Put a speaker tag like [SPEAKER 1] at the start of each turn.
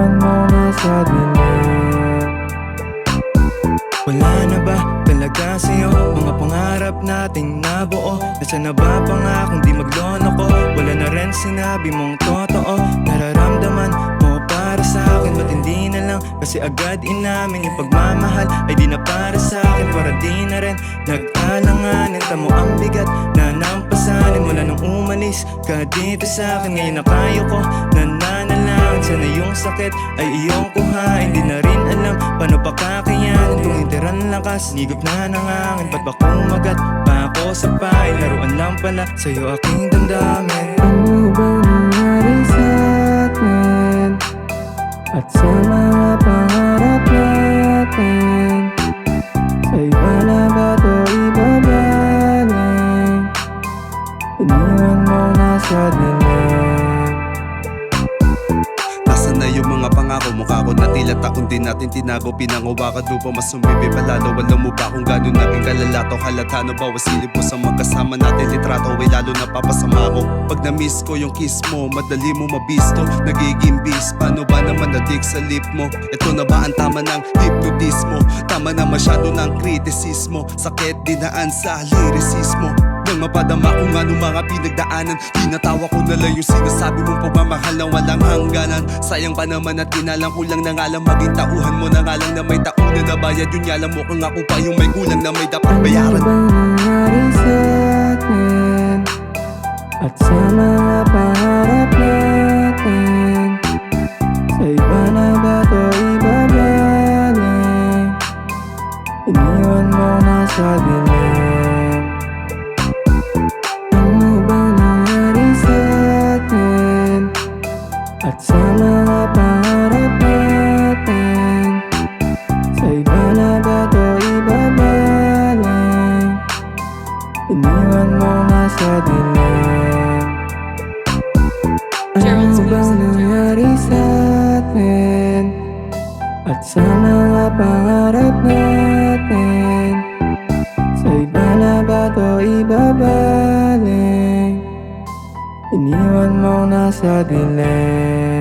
[SPEAKER 1] Iniwan mo na sa dilim. Wala na ba talaga sa'yo mga pangarap nating nabuo? Nasaan na ba pangakong di magloloko? Wala na rin sinabi mong totoo. Nararamdaman mo para sa'kin, ba't hindi na lang kasi agad inamin? Yung pagmamahal ay di na para sa'kin, para di na rin nag-alanganin. Tamo ang bigat na nampasanin mula nung umalis ka dito sa'kin. Ngayon na kayo ko nananalangin, sana yung sakit ay iyong kuhain. Di na rin alam paano pa kakayanin kung hindi ran lakas. Nigop na ng hangin, ba't ba kumagat pa ako sa pain? Laruan lang pala sa'yo aking damdamin. Ano bang nangyari sa atin at sa mga pangarap natin? Sa iba na ba to ibabaling? Iniwan mo na sa dilim.
[SPEAKER 2] Nasaan na yung mga pangako? Mukha ko na tila taon din natin tinago. Pinangawakan mo pa mas sumibi palalo. Alam mo ba kung gano'n naging kalalato? Halata na ba wasilip mo sa magkasama natin litrato? Ay lalo napapasama ko pag na-miss ko yung kiss mo. Madali mo mabisto, nagiging bis. Paano ba naman nadig sa lip mo? Ito na ba ang tama ng hypnotismo? Tama na masyado ng kritisismo. Sakit dinaan sa lirisismo. Nang mapadama kung ano mga pinagdaanan, tinatawa ko na lang yung sinasabi mong pagmamahal na walang hangganan. Sayang pa naman at kinalang kulang na nga lang maging tauhan mo na nga lang na may tauna na bayad. Yun nga lang mo kung ako pa yung may kulang na may dapat bayaran.
[SPEAKER 1] Ano bang nangyari sa atin at sa mga pangarap natin? Sa iba na ba to ibabaling? Iniwan mo na sa dilim. Ano bang nangyari sa atin at sa mga pangarap natin? Sa iba na ba to ibabaling? Iniwan mo na sa dilim. Ano bang nangyari sa atin at sa mga pangarap natin? Sa iba na ba to ibabaling? Iniwan mo na sa dilim.